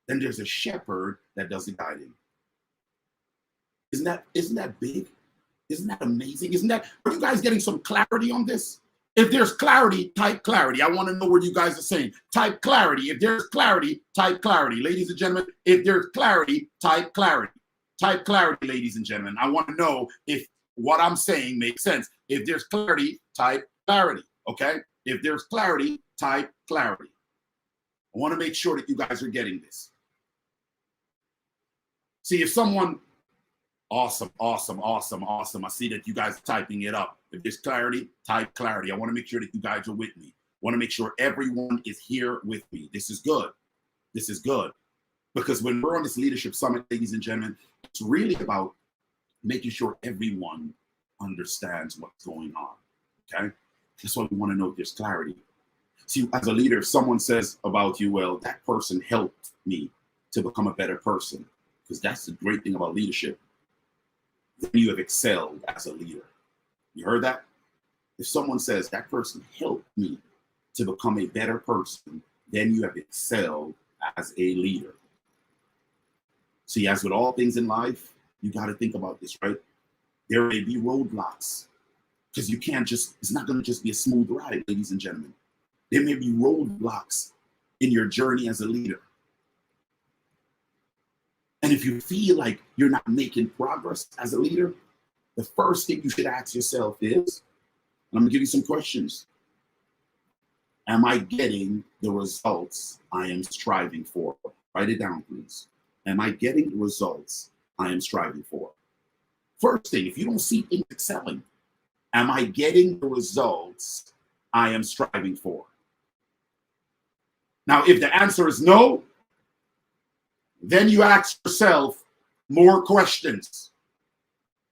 Then there's a shepherd that does the guiding. Isn't that big? Isn't that amazing? Are you guys getting some clarity on this? If there's clarity, type clarity. I want to know what you guys are saying. Type clarity. If there's clarity, type clarity. Ladies and gentlemen, if there's clarity, type clarity. Type clarity, ladies and gentlemen. I want to know if what I'm saying makes sense. If there's clarity, type clarity. Okay? If there's clarity, type clarity. I want to make sure that you guys are getting this. See, if someone, awesome. I see that you guys are typing it up. If there's clarity, type clarity. I want to make sure that you guys are with me. I want to make sure everyone is here with me. This is good. This is good. Because when we're on this leadership summit, ladies and gentlemen, it's really about making sure everyone understands what's going on. Okay? That's why we want to know if there's clarity. See, as a leader, if someone says about you, well, that person helped me to become a better person, because that's the great thing about leadership. Then you have excelled as a leader. You heard that? If someone says that person helped me to become a better person, then you have excelled as a leader. See, as with all things in life, you got to think about this, right? There may be roadblocks because you can't just, it's not going to just be a smooth ride, ladies and gentlemen. There may be roadblocks in your journey as a leader. And if you feel like you're not making progress as a leader, the first thing you should ask yourself is, and I'm going to give you some questions. Am I getting the results I am striving for? Write it down, please. Am I getting the results I am striving for? First thing, if you don't see things excelling, am I getting the results I am striving for? Now, if the answer is no, then you ask yourself more questions.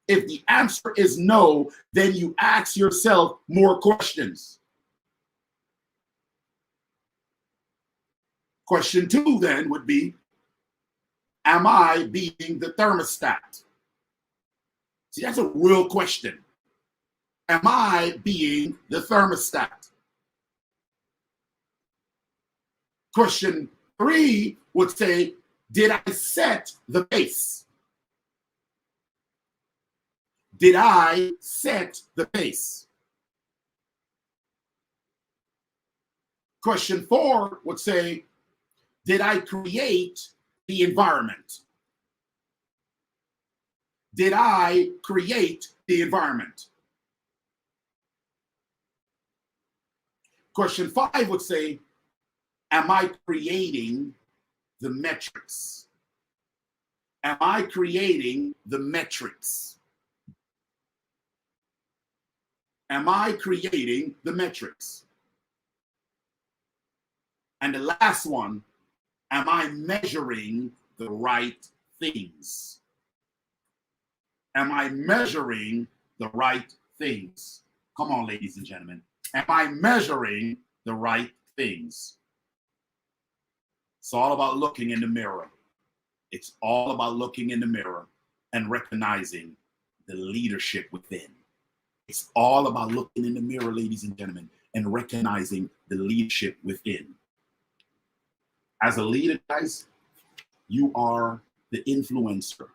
If the answer is no, then you ask yourself more questions. Question 2 then would be, am I being the thermostat? See, that's a real question. Am I being the thermostat? Question 3 would say, did I set the pace? Did I set the pace? Question 4 would say, did I create the environment? Did I create the environment? Question 5 would say, am I creating the metrics? Am I creating the metrics? Am I creating the metrics? And the last one, am I measuring the right things? Am I measuring the right things? Come on, ladies and gentlemen. Am I measuring the right things? It's all about looking in the mirror. It's all about looking in the mirror and recognizing the leadership within. It's all about looking in the mirror, ladies and gentlemen, and recognizing the leadership within. As a leader, guys, you are the influencer.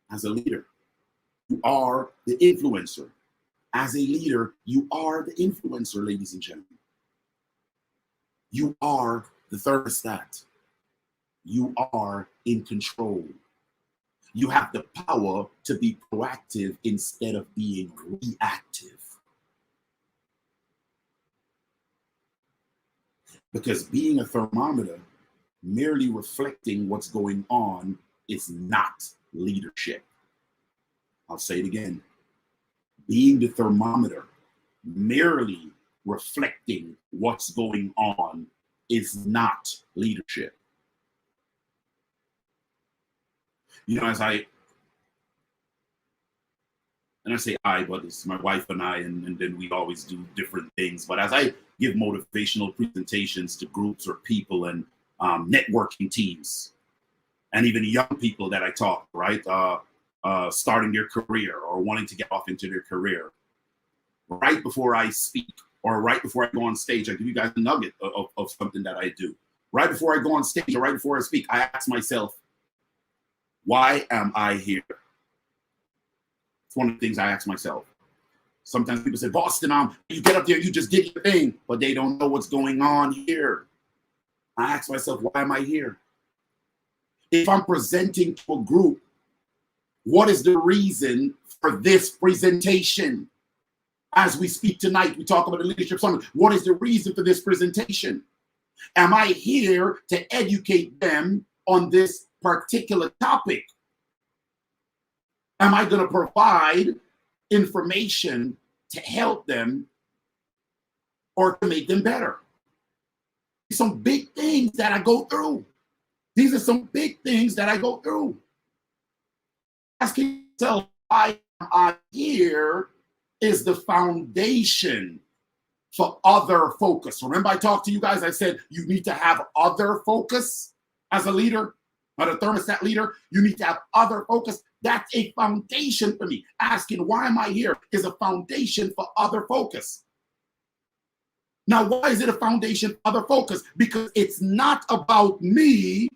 As a leader, you are the influencer. As a leader, you are the influencer, ladies and gentlemen. You are the thermostat. You are in control. You have the power to be proactive instead of being reactive. Because being a thermometer, merely reflecting what's going on, is not leadership. I'll say it again. Being the thermometer, merely reflecting what's going on, is not leadership. You know, and I say I, but it's my wife and I, and then we always do different things. But as I give motivational presentations to groups or people and networking teams, and even young people that I talk, right, starting their career or wanting to get off into their career, right before I speak or right before I go on stage, I give you guys a nugget of something that I do. Right before I go on stage or right before I speak, I ask myself, why am I here? It's one of the things I ask myself. Sometimes people say, Boston, you get up there, you just did your thing, but they don't know what's going on here. I ask myself, why am I here? If I'm presenting to a group, what is the reason for this presentation? As we speak tonight, we talk about the Leadership Summit. What is the reason for this presentation? Am I here to educate them on this particular topic? Am I going to provide information to help them or to make them better? Some big things that I go through. These are some big things that I go through. Asking yourself, why am I here, is the foundation for other focus. Remember, I talked to you guys, I said you need to have other focus as a leader, not a thermostat leader. You need to have other focus. That's a foundation for me. Asking, why am I here, is a foundation for other focus. Now, why is it a foundation for other focus? Because it's not about me,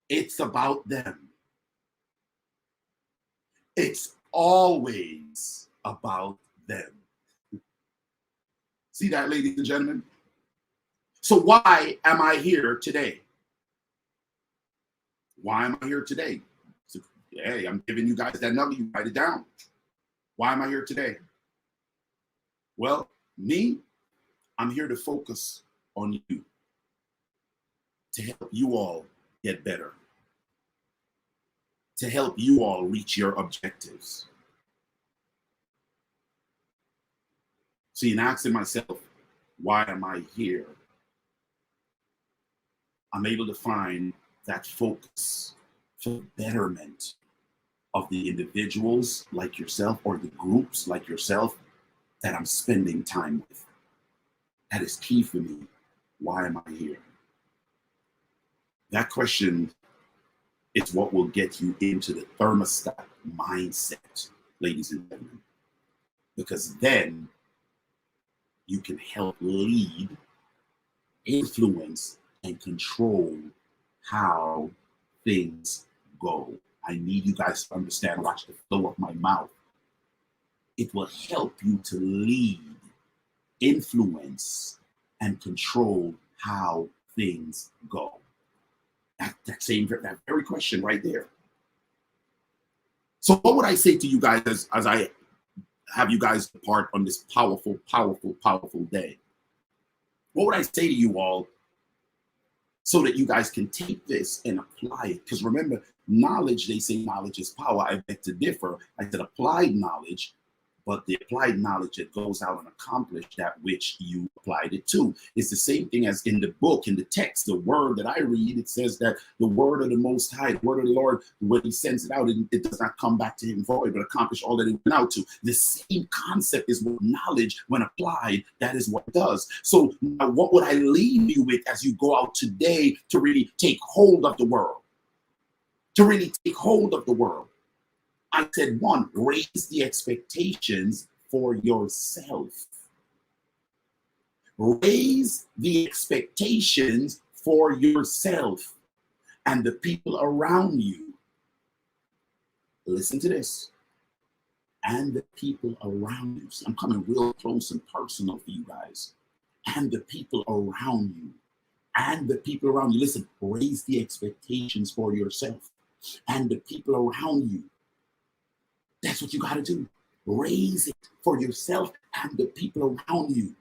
it's about them. It's always about them. See that, ladies and gentlemen? So why am I here today? Why am I here today? So, hey, I'm giving you guys that number. You write it down. Why am I here today? Well, me, I'm here to focus on you, to help you all get better, to help you all reach your objectives. See, in asking myself, why am I here? I'm able to find that focus for the betterment of the individuals like yourself or the groups like yourself that I'm spending time with. That is key for me. Why am I here? That question is what will get you into the thermostat mindset, ladies and gentlemen, because then you can help lead, influence, and control how things go. I need you guys to understand, watch the flow of my mouth. It will help you to lead, influence, and control how things go. That very question right there. So what would I say to you guys as I have you guys depart on this powerful, powerful, powerful day? What would I say to you all so that you guys can take this and apply it? Because remember, knowledge, they say knowledge is power. I beg to differ. I said applied knowledge, but the applied knowledge that goes out and accomplish that which you applied it to. It's the same thing as in the book, in the text, the word that I read, it says that the word of the Most High, the word of the Lord, when he sends it out, it does not come back to him void, but accomplish all that it went out to. The same concept is what knowledge, when applied, that is what it does. So now what would I leave you with as you go out today to really take hold of the world? To really take hold of the world. I said, one, raise the expectations for yourself. Raise the expectations for yourself and the people around you. Listen to this. And the people around you. So I'm coming real close and personal for you guys. And the people around you. And the people around you. Listen, raise the expectations for yourself and the people around you. That's what you got to do. Raise it for yourself and the people around you.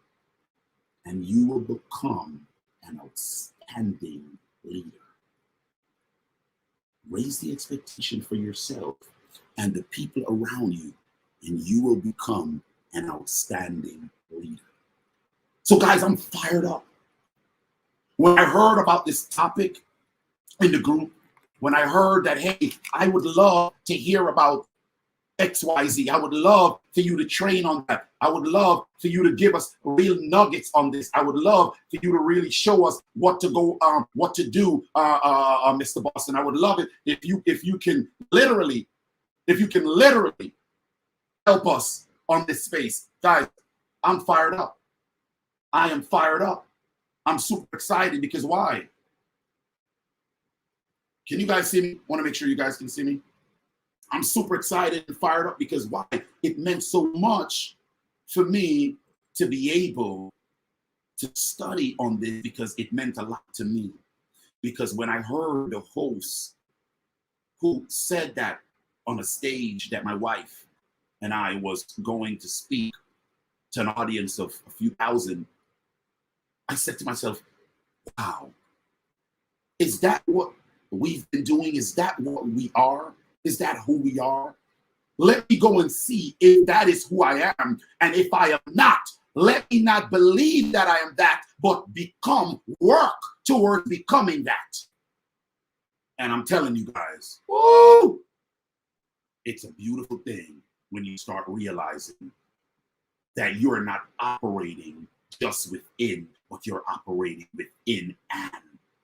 And you will become an outstanding leader. Raise the expectation for yourself and the people around you, and you will become an outstanding leader. So guys, I'm fired up. When I heard about this topic in the group, when I heard that, hey, I would love to hear about XYZ. I would love for you to train on that. I would love for you to give us real nuggets on this. I would love for you to really show us what to go, what to do, Mr. Boston. I would love it if you can literally help us on this space, guys. I'm fired up. I am fired up. I'm super excited because why? Can you guys see me? I want to make sure you guys can see me. I'm super excited and fired up because why? It meant so much for me to be able to study on this because it meant a lot to me. Because when I heard the host who said that on a stage that my wife and I was going to speak to an audience of a few thousand, I said to myself, wow, is that what we've been doing? Is that what we are? Is that who we are? Let me go and see if that is who I am. And if I am not, let me not believe that I am that, but work towards becoming that. And I'm telling you guys, woo, it's a beautiful thing when you start realizing that you're not operating just within, but you're operating within and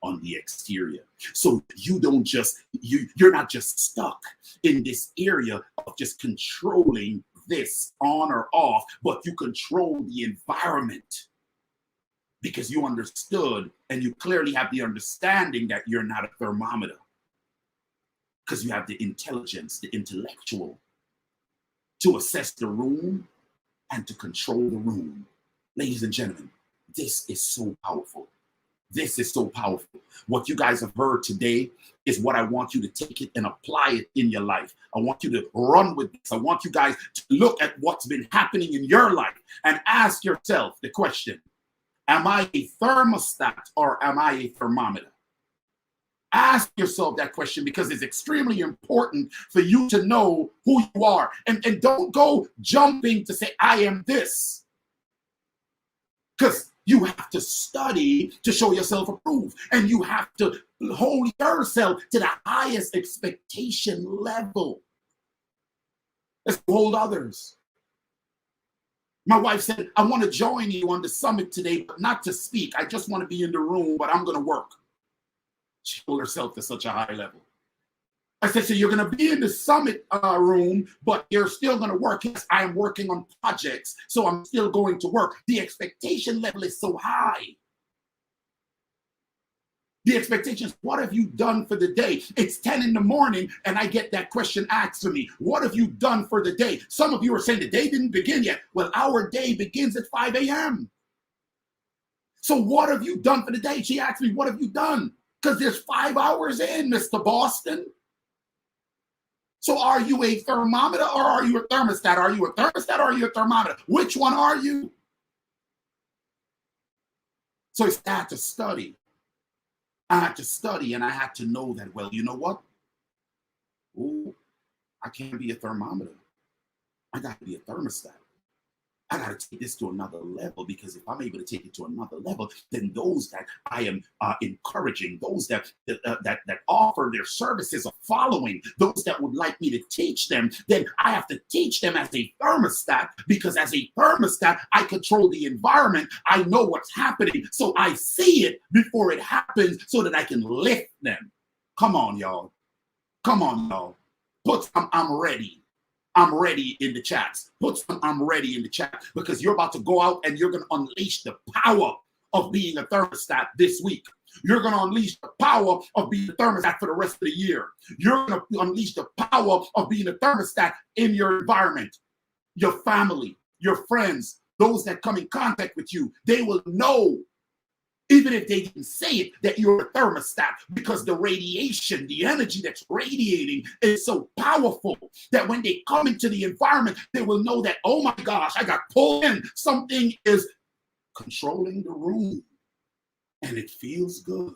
on the exterior. So you don't just, you're not just stuck in this area of just controlling this on or off, but you control the environment because you understood and you clearly have the understanding that you're not a thermometer because you have the intelligence, the intellectual to assess the room and to control the room. Ladies and gentlemen, this is so powerful. This is so powerful. What you guys have heard today is what I want you to take it and apply it in your life. I want you to run with this. I want you guys to look at what's been happening in your life and ask yourself the question, am I a thermostat or am I a thermometer? Ask yourself that question because it's extremely important for you to know who you are. And don't go jumping to say, I am this. Because you have to study to show yourself approved. And you have to hold yourself to the highest expectation level. Let's hold others. My wife said, I want to join you on the summit today, but not to speak. I just want to be in the room, but I'm going to work. She hold herself to such a high level. I said, so you're going to be in the summit room, but you're still going to work. Yes, I am working on projects, so I'm still going to work. The expectation level is so high. The expectations, what have you done for the day? It's 10 in the morning, and I get that question asked to me. What have you done for the day? Some of you are saying the day didn't begin yet. Well, our day begins at 5 a.m. So what have you done for the day? She asked me, what have you done? Because there's 5 hours in, Mr. Boston. So are you a thermometer or are you a thermostat? Are you a thermostat or are you a thermometer? Which one are you? So it's had to study. I had to study and I had to know that, well, you know what? Ooh, I can't be a thermometer. I got to be a thermostat. I got to take this to another level, because if I'm able to take it to another level, then those that I am encouraging, those that offer their services or following, those that would like me to teach them, then I have to teach them as a thermostat, because as a thermostat, I control the environment. I know what's happening, so I see it before it happens so that I can lift them. Come on, y'all. Come on, y'all. Put I'm ready. I'm ready in the chats. Put some I'm ready in the chat, because you're about to go out and you're going to unleash the power of being a thermostat this week. You're going to unleash the power of being a thermostat for the rest of the year. You're going to unleash the power of being a thermostat in your environment, your family, your friends, those that come in contact with you. They will know, even if they didn't say it, that you're a thermostat, because the radiation, the energy that's radiating is so powerful that when they come into the environment, they will know that, oh my gosh, I got pulled in. Something is controlling the room and it feels good.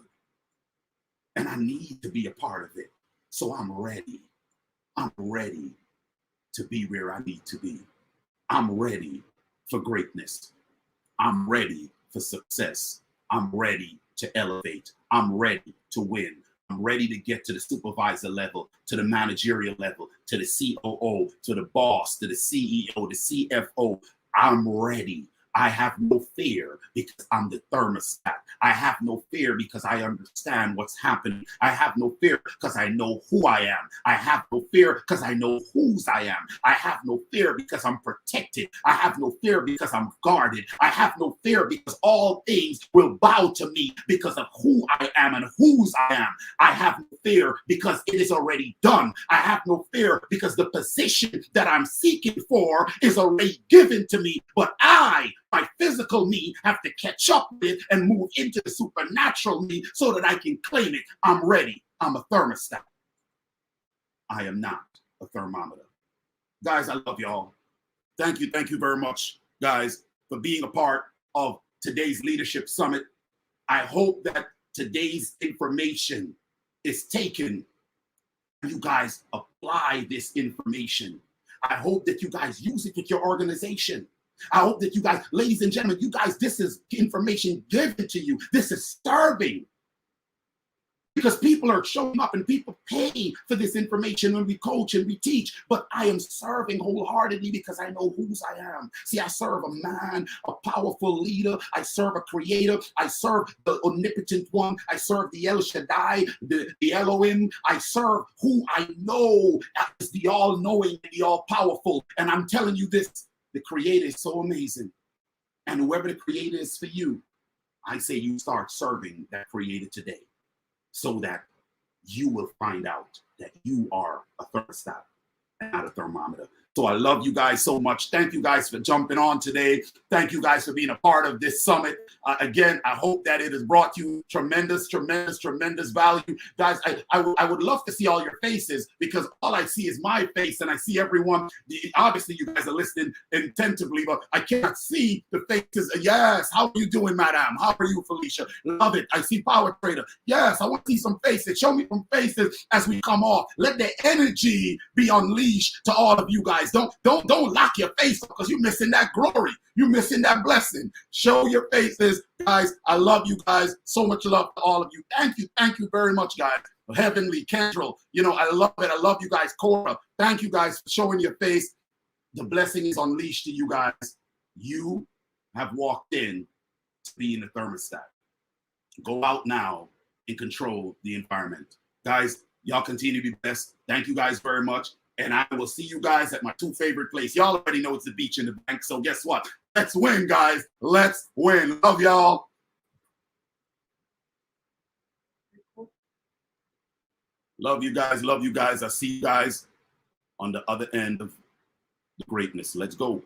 And I need to be a part of it. So I'm ready. I'm ready to be where I need to be. I'm ready for greatness. I'm ready for success. I'm ready to elevate. I'm ready to win. I'm ready to get to the supervisor level, to the managerial level, to the COO, to the boss, to the CEO, the CFO. I'm ready. I have no fear because I'm the thermostat. I have no fear because I understand what's happening. I have no fear because I know who I am. I have no fear because I know whose I am. I have no fear because I'm protected. I have no fear because I'm guarded. I have no fear because all things will bow to me because of who I am and whose I am. I have no fear because it is already done. I have no fear because the position that I'm seeking for is already given to me. But my physical me, have to catch up with and move into the supernatural me so that I can claim it. I'm ready. I'm a thermostat. I am not a thermometer. Guys, I love y'all. Thank you. Thank you very much, guys, for being a part of today's Leadership Summit. I hope that today's information is taken and you guys apply this information. I hope that you guys use it with your organization. I hope that you guys, ladies and gentlemen, you guys, this is information given to you. This is serving. Because people are showing up and people pay for this information when we coach and we teach. But I am serving wholeheartedly because I know whose I am. See, I serve a man, a powerful leader. I serve a creator. I serve the omnipotent one. I serve the El Shaddai, the Elohim. I serve who I know as the all-knowing, the all-powerful. And I'm telling you this, the creator is so amazing. And whoever the creator is for you, I say you start serving that creator today, so that you will find out that you are a thermostat and not a thermometer. So I love you guys so much. Thank you guys for jumping on today. Thank you guys for being a part of this summit. Again, I hope that it has brought you tremendous, tremendous, tremendous value. Guys, I would love to see all your faces, because all I see is my face and I see everyone. Obviously, you guys are listening attentively, but I cannot see the faces. Yes, how are you doing, madam? How are you, Felicia? Love it. I see Power Trader. Yes, I want to see some faces. Show me some faces as we come off. Let the energy be unleashed to all of you guys. Don't lock your face up, because you're missing that glory. You're missing that blessing. Show your faces, guys. I love you guys. So much love to all of you. Thank you very much, guys. Heavenly, Kendrell, I love it. I love you guys. Cora, thank you guys for showing your face. The blessing is unleashed to you guys. You have walked in to being the thermostat. Go out now and control the environment. Guys, y'all continue to be blessed. Thank you guys very much. And I will see you guys at my 2 favorite places. Y'all already know it's the beach and the bank. So guess what? Let's win, guys. Let's win. Love y'all. Love you guys. Love you guys. I see you guys on the other end of the greatness. Let's go.